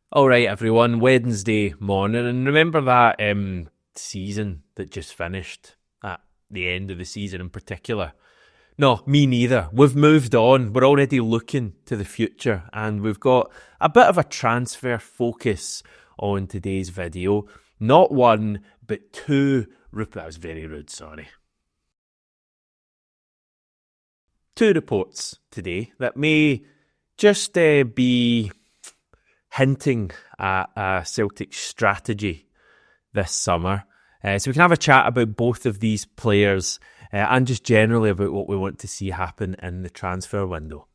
All right, everyone. Wednesday morning, and remember that season that just finished at the end of the season in particular. No, me neither. We've moved on. We're already looking to the future, and we've got a bit of a transfer focus on today's video. Not one, but two. That was very rude. Sorry. Two reports today that may just be hinting at a Celtic strategy this summer. So we can have a chat about both of these players and just generally about what we want to see happen in the transfer window.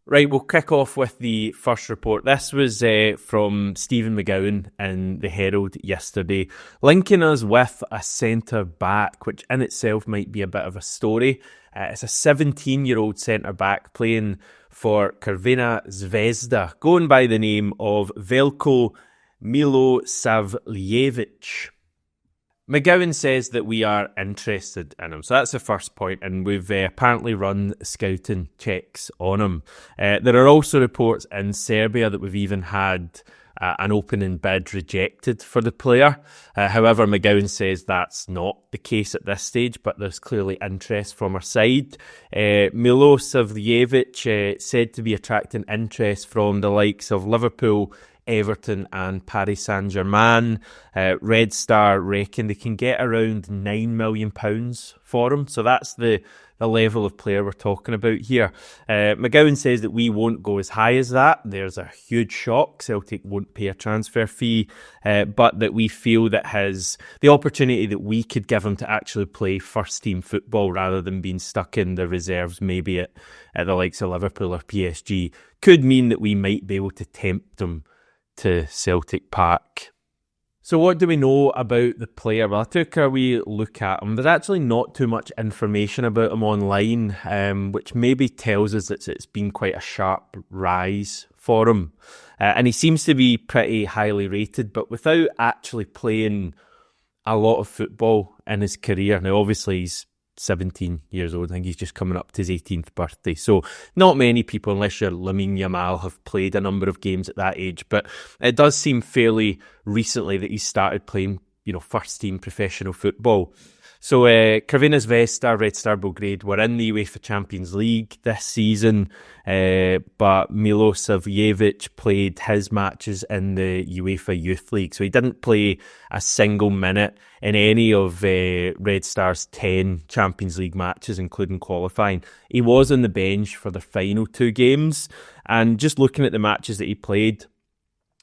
Right, we'll kick off with the first report. This was from Stephen McGowan in the Herald yesterday, linking us with a centre-back, which in itself might be a bit of a story. It's a 17-year-old centre-back playing for Crvena Zvezda, going by the name of Veljko Milosavljevic. McGowan says that we are interested in him. So that's the first point, and we've apparently run scouting checks on him. There are also reports in Serbia that we've even had an opening bid rejected for the player. However, McGowan says that's not the case at this stage, but there's clearly interest from our side. Milosavljevic said to be attracting interest from the likes of Liverpool, Everton and Paris Saint-Germain. Red Star reckon they can get around £9 million for him. So that's the level of player we're talking about here. McGowan says that we won't go as high as that. There's a huge shock. Celtic won't pay a transfer fee, but that we feel that the opportunity that we could give him to actually play first-team football rather than being stuck in the reserves maybe at the likes of Liverpool or PSG could mean that we might be able to tempt him to Celtic Park. So what do we know about the player? Well, I took a wee look at him. There's actually not too much information about him online, which maybe tells us that it's been quite a sharp rise for him. And he seems to be pretty highly rated, but without actually playing a lot of football in his career. Now, obviously, he's 17 years old. I think he's just coming up to his 18th birthday. So not many people, unless you're Lamine Yamal, have played a number of games at that age. But it does seem fairly recently that he's started playing, first team professional football. So Crvena Zvezda, Red Star Belgrade were in the UEFA Champions League this season, but Milosavljevic played his matches in the UEFA Youth League. So he didn't play a single minute in any of Red Star's 10 Champions League matches, including qualifying. He was on the bench for the final two games, and just looking at the matches that he played,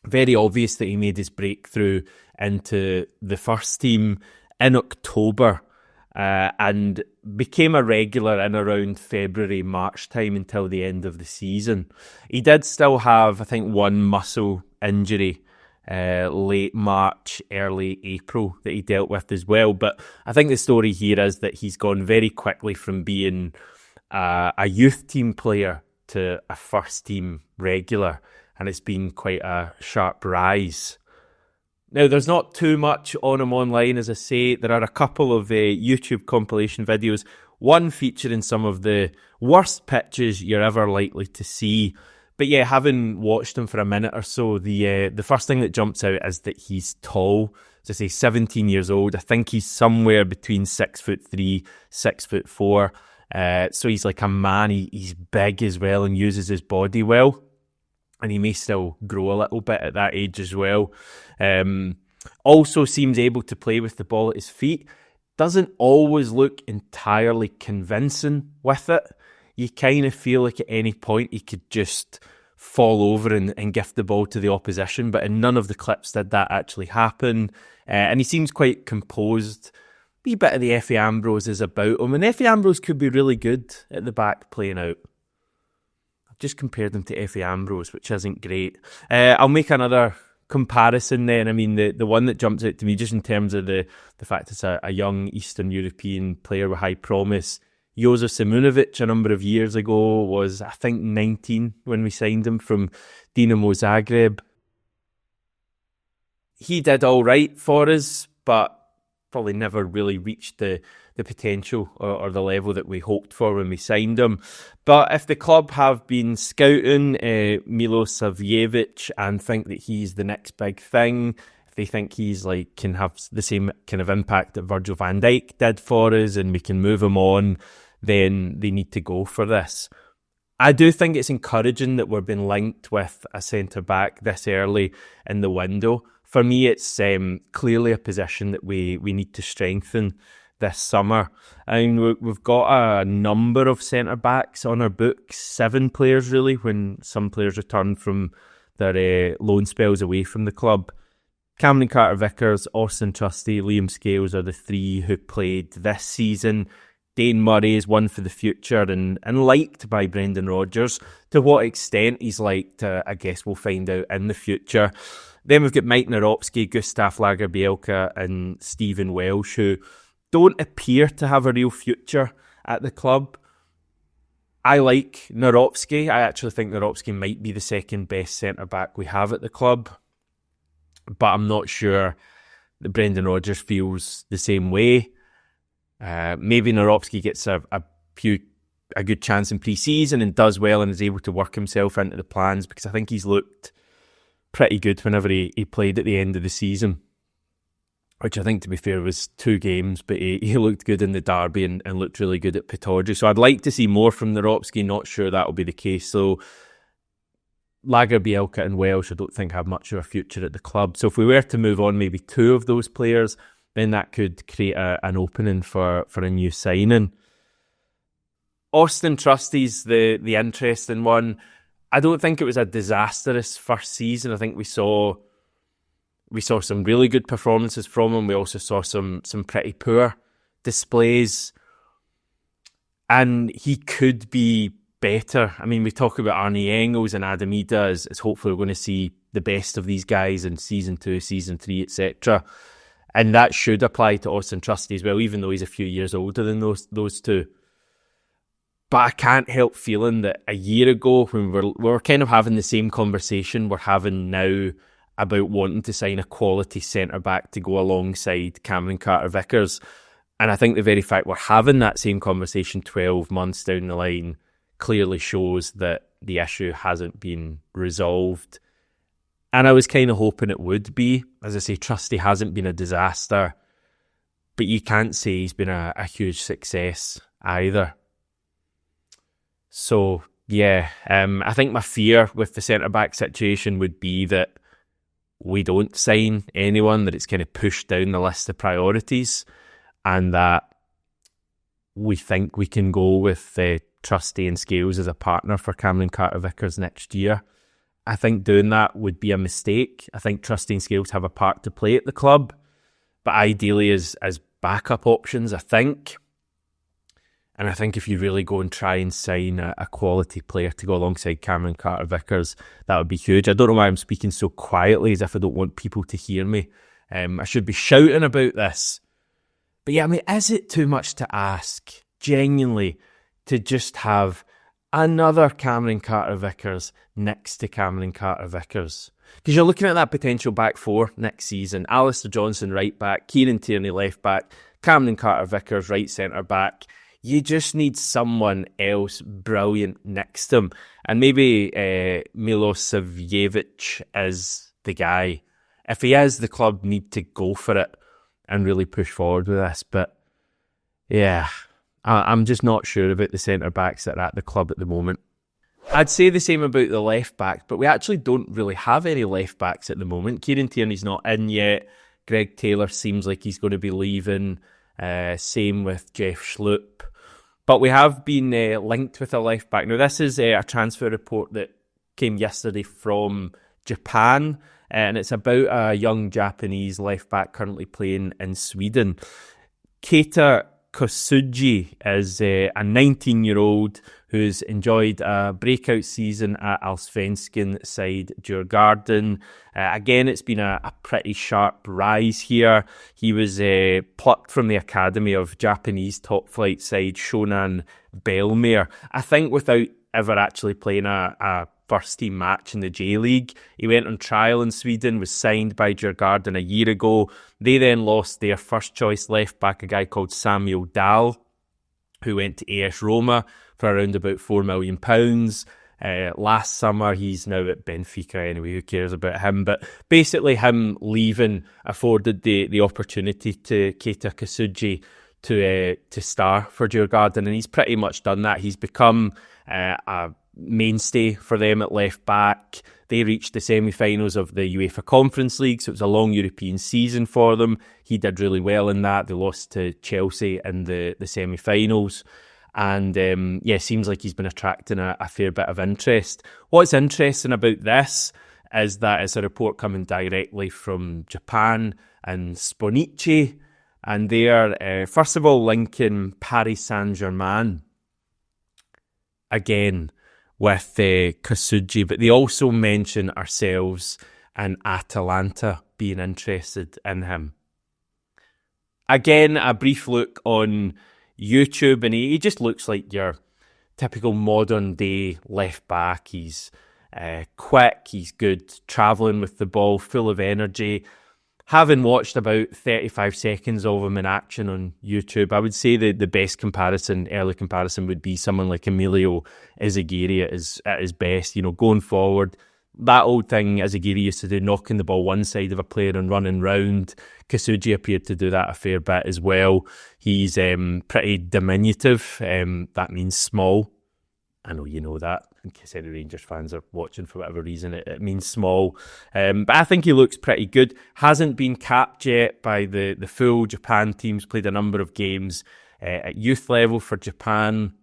very obvious that he made his breakthrough into the first team in October. And became a regular in around February, March time until the end of the season. He did still have, I think, one muscle injury late March, early April that he dealt with as well. But I think the story here is that he's gone very quickly from being a youth team player to a first team regular, and it's been quite a sharp rise. Now, there's not too much on him online, as I say. There are a couple of YouTube compilation videos, one featuring some of the worst pitches you're ever likely to see. But yeah, having watched him for a minute or so, the first thing that jumps out is that he's tall. As I say, 17 years old. I think he's somewhere between 6'3", 6'4". So he's like a man. He's big as well and uses his body well. And he may still grow a little bit at that age as well. Also seems able to play with the ball at his feet. Doesn't always look entirely convincing with it. You kind of feel like at any point he could just fall over and gift the ball to the opposition. But in none of the clips did that actually happen. And he seems quite composed. A wee bit of the Effie Ambrose is about him. And Effie Ambrose could be really good at the back playing out. Just compared them to Effie Ambrose, which isn't great. I'll make another comparison then. I mean, the one that jumps out to me, just in terms of the fact it's a young Eastern European player with high promise. Josef Simunovic a number of years ago was, I think, 19 when we signed him from Dinamo Zagreb. He did all right for us, but probably never really reached the the potential or the level that we hoped for when we signed him. But if the club have been scouting Milosavljevic and think that he's the next big thing, if they think he's like can have the same kind of impact that Virgil van Dijk did for us and we can move him on, then they need to go for this. I do think it's encouraging that we're being linked with a centre-back this early in the window. For me, it's clearly a position that we need to strengthen this summer. I mean, we've got a number of centre-backs on our books, 7 players really, when some players return from their loan spells away from the club. Cameron Carter-Vickers, Austin Trusty, Liam Scales are the 3 who played this season. Dane Murray is one for the future and liked by Brendan Rodgers. To what extent he's liked, I guess we'll find out in the future. Then we've got Mike Naropski, Gustav Lagerbielke and Stephen Welsh, who don't appear to have a real future at the club. I like Naropski. I actually think Naropski might be the second best centre-back we have at the club. But I'm not sure that Brendan Rodgers feels the same way. Maybe Naropski gets a good chance in pre-season and does well and is able to work himself into the plans, because I think he's looked pretty good whenever he played at the end of the season, which I think, to be fair, was 2 games, but he looked good in the derby and looked really good at Pittodrie. So I'd like to see more from Naropski. Not sure that will be the case. So Lagerbielke and Welsh I don't think have much of a future at the club. So if we were to move on maybe 2 of those players, then that could create an opening for a new signing. Austin Trusty's the interesting one. I don't think it was a disastrous first season. I think we saw some really good performances from him. We also saw some pretty poor displays. And he could be better. I mean, we talk about Arnie Engels and Adam Ida as hopefully we're going to see the best of these guys in season 2, season 3, etc. And that should apply to Austin Trusty as well, even though he's a few years older than those 2. But I can't help feeling that a year ago, when we were kind of having the same conversation we're having now about wanting to sign a quality centre-back to go alongside Cameron Carter-Vickers. And I think the very fact we're having that same conversation 12 months down the line clearly shows that the issue hasn't been resolved. And I was kind of hoping it would be. As I say, Trusty hasn't been a disaster, but you can't say he's been a huge success either. So, yeah, I think my fear with the centre-back situation would be that we don't sign anyone, that it's kind of pushed down the list of priorities, and that we think we can go with Trusty and Scales as a partner for Cameron Carter-Vickers next year. I think doing that would be a mistake. I think Trusty and Scales have a part to play at the club, but ideally as backup options, I think. And I think if you really go and try and sign a quality player to go alongside Cameron Carter-Vickers, that would be huge. I don't know why I'm speaking so quietly, as if I don't want people to hear me. I should be shouting about this. But yeah, I mean, is it too much to ask, genuinely, to just have another Cameron Carter-Vickers next to Cameron Carter-Vickers? Because you're looking at that potential back 4 next season. Alistair Johnson right back, Kieran Tierney left back, Cameron Carter-Vickers right centre back. You just need someone else brilliant next to him. And maybe Milosavljevic is the guy. If he is, the club need to go for it and really push forward with this. But yeah, I'm just not sure about the centre-backs that are at the club at the moment. I'd say the same about the left-back, but we actually don't really have any left-backs at the moment. Kieran Tierney's not in yet. Greg Taylor seems like he's going to be leaving. Same with Jeff Schlupp. But we have been linked with a left-back. Now, this is a transfer report that came yesterday from Japan, and it's about a young Japanese left-back currently playing in Sweden. Keita Kosugi is a 19-year-old who's enjoyed a breakout season at Allsvenskan side Djurgården. Again, it's been a pretty sharp rise here. He was plucked from the academy of Japanese top-flight side Shonan Bellmare, I think without ever actually playing a first-team match in the J-League. He went on trial in Sweden, was signed by Djurgården a year ago. They then lost their first-choice left-back, a guy called Samuel Dahl, who went to AS Roma for around about £4 million. Last summer, he's now at Benfica anyway, who cares about him? But basically him leaving afforded the opportunity to Keita Kosugi to star for Djurgården, and he's pretty much done that. He's become a mainstay for them at left back. They reached the semi-finals of the UEFA Conference League, so it was a long European season for them. He did really well in that. They lost to Chelsea in the semi-finals. And seems like he's been attracting a fair bit of interest. What's interesting about this is that it's a report coming directly from Japan and Sponichi, and they are, first of all, linking Paris Saint-Germain again with Kosugi, but they also mention ourselves and Atalanta being interested in him. Again, a brief look on YouTube, and he just looks like your typical modern day left back. He's quick, he's good travelling with the ball, full of energy. Having watched about 35 seconds of him in action on YouTube, I would say the best early comparison would be someone like Emilio Ezagiri at his best. You know, going forward, that old thing Ezagiri used to do, knocking the ball one side of a player and running round. Kosugi appeared to do that a fair bit as well. He's pretty diminutive. That means small. I know you know that. In case any Rangers fans are watching for whatever reason, it means small. But I think he looks pretty good. Hasn't been capped yet by the full Japan teams. Played a number of games at youth level for Japan.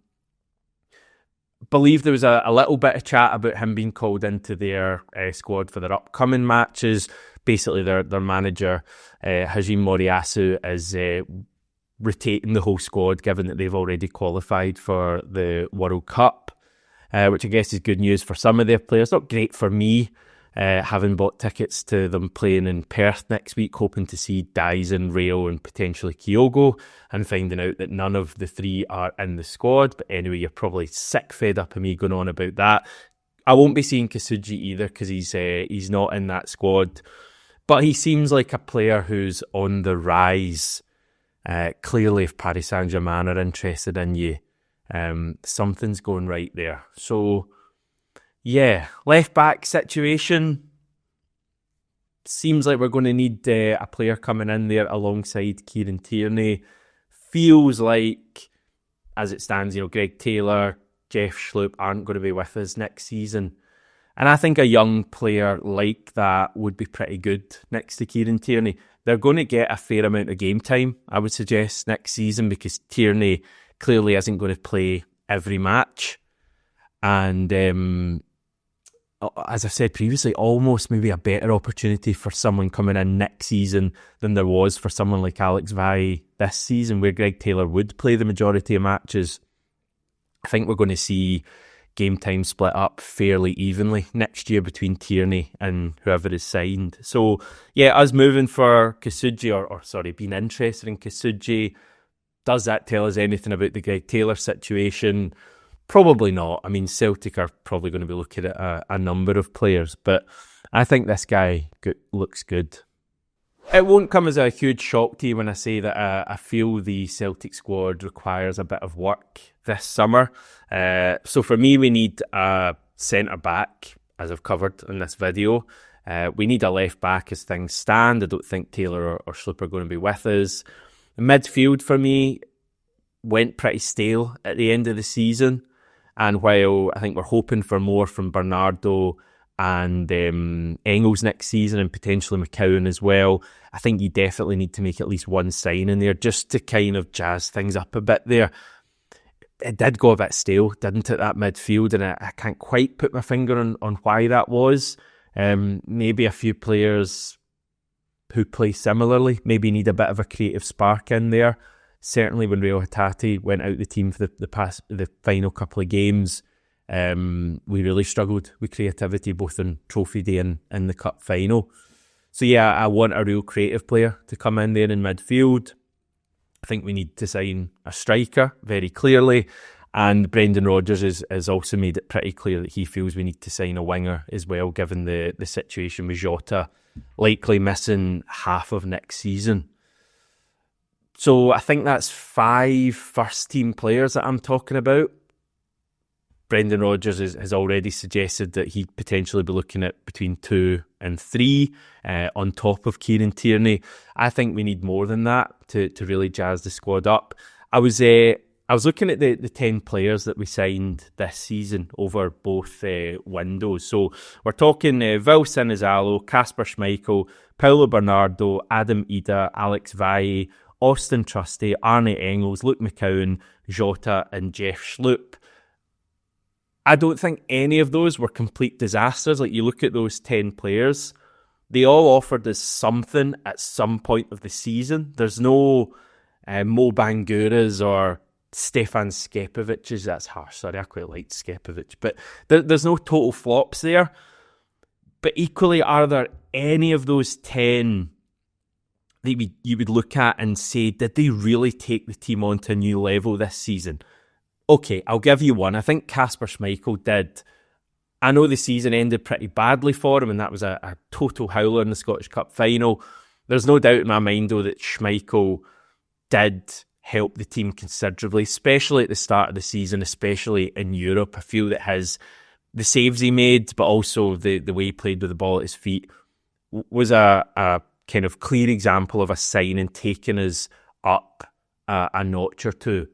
Believe there was a little bit of chat about him being called into their squad for their upcoming matches. Basically, their manager, Hajime Moriyasu, is rotating the whole squad, given that they've already qualified for the World Cup, which I guess is good news for some of their players. Not great for me, having bought tickets to them playing in Perth next week, hoping to see Daisen, Rail and potentially Kyogo, and finding out that none of the three are in the squad. But anyway, you're probably sick fed up of me going on about that. I won't be seeing Kosugi either because he's not in that squad. But he seems like a player who's on the rise. Clearly, if Paris Saint-Germain are interested in you, something's going right there. So, yeah, left-back situation. Seems like we're going to need a player coming in there alongside Kieran Tierney. Feels like, as it stands, Greg Taylor, Jeff Schlupp aren't going to be with us next season. And I think a young player like that would be pretty good next to Kieran Tierney. They're going to get a fair amount of game time, I would suggest, next season, because Tierney clearly isn't going to play every match. And as I said previously, almost maybe a better opportunity for someone coming in next season than there was for someone like Alex Vai this season, where Greg Taylor would play the majority of matches. I think we're going to see game time split up fairly evenly next year between Tierney and whoever is signed. So, yeah, us moving for Kosugi, or being interested in Kosugi, does that tell us anything about the Greg Taylor situation? Probably not. I mean, Celtic are probably going to be looking at a number of players, but I think this guy looks good. It won't come as a huge shock to you when I say that I feel the Celtic squad requires a bit of work this summer. So for me, we need a centre-back, as I've covered in this video. We need a left-back as things stand. I don't think Taylor or Schlupp are going to be with us. The midfield, for me, went pretty stale at the end of the season. And while I think we're hoping for more from Bernardo and Engels next season, and potentially McCowan as well, I think you definitely need to make at least one sign in there just to kind of jazz things up a bit there. It did go a bit stale, didn't it, that midfield, and I can't quite put my finger on why that was. Maybe a few players who play similarly maybe need a bit of a creative spark in there. Certainly when Real Hatate went out the team for the final couple of games, we really struggled with creativity both on Trophy Day and in the Cup final. So yeah, I want a real creative player to come in there in midfield. I think we need to sign a striker very clearly, And Brendan Rodgers has also made it pretty clear that he feels we need to sign a winger as well, given the situation with Jota likely missing half of next season. So I think that's 5 first-team players that I'm talking about. Brendan Rodgers has already suggested that he'd potentially be looking at between 2 and 3 on top of Kieran Tierney. I think we need more than that to really jazz the squad up. I was looking at the 10 players that we signed this season over both windows. So we're talking Vil Sinizalo, Kasper Schmeichel, Paulo Bernardo, Adam Ida, Alex Valle, Austin Trusty, Arne Engels, Luke McCowan, Jota and Jeff Schlupp. I don't think any of those were complete disasters. Like, you look at those 10 players, they all offered us something at some point of the season. There's no Mo Banguras or Stefan Skepovic's. That's harsh, sorry, I quite liked Skepovic. But there's no total flops there. But equally, are there any of those 10 that you would look at and say, did they really take the team on to a new level this season? Okay, I'll give you one. I think Kasper Schmeichel did. I know the season ended pretty badly for him, and that was a total howler in the Scottish Cup final. There's no doubt in my mind, though, that Schmeichel did help the team considerably, especially at the start of the season, especially in Europe. I feel that the saves he made, but also the way he played with the ball at his feet, was a kind of clear example of a signing taking us up a notch or two.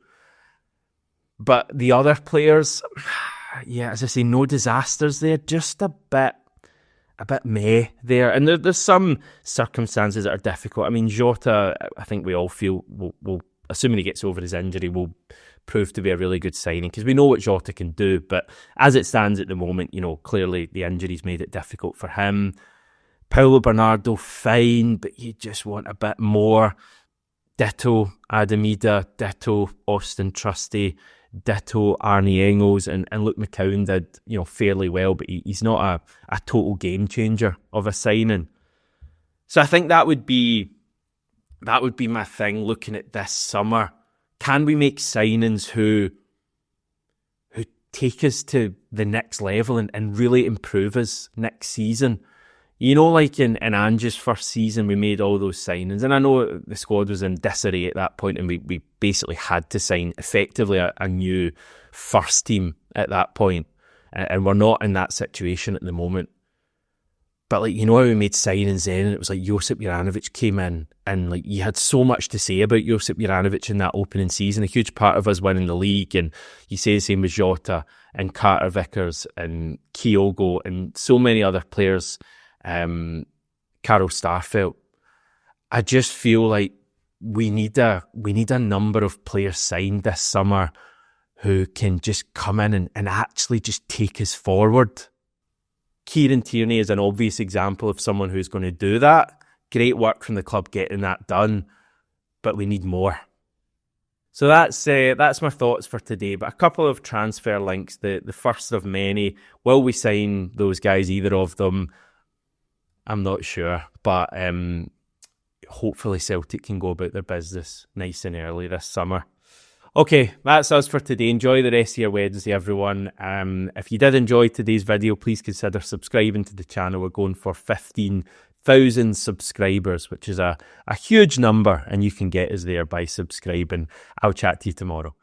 But the other players, yeah, as I say, no disasters there, just a bit meh there. And there's some circumstances that are difficult. I mean, Jota, I think we all feel, will assuming he gets over his injury, will prove to be a really good signing, because we know what Jota can do. But as it stands at the moment, clearly the injuries made it difficult for him. Paulo Bernardo, fine, but you just want a bit more. Ditto Adam Ida, ditto Austin Trusty, ditto Arne Engels, and Luke McCowan did fairly well, but he's not a total game changer of a signing. So I think that would be my thing looking at this summer. Can we make signings who take us to the next level and really improve us next season? Like in Ange's first season, we made all those signings. And I know the squad was in disarray at that point, and we basically had to sign effectively a new first team at that point. And we're not in that situation at the moment. But how we made signings then, and it was like Josip Juranovic came in, and you had so much to say about Josip Juranovic in that opening season. A huge part of us winning the league, and you say the same with Jota and Carter Vickers and Kyogo and so many other players. Carol Starfelt. I just feel like we need a number of players signed this summer who can just come in and actually just take us forward. Kieran Tierney is an obvious example of someone who's going to do that. Great work from the club getting that done, but we need more. So that's my thoughts for today. But a couple of transfer links, the first of many. Will we sign those guys, either of them? I'm not sure, but hopefully Celtic can go about their business nice and early this summer. Okay, that's us for today. Enjoy the rest of your Wednesday, everyone. If you did enjoy today's video, please consider subscribing to the channel. We're going for 15,000 subscribers, which is a huge number, and you can get us there by subscribing. I'll chat to you tomorrow.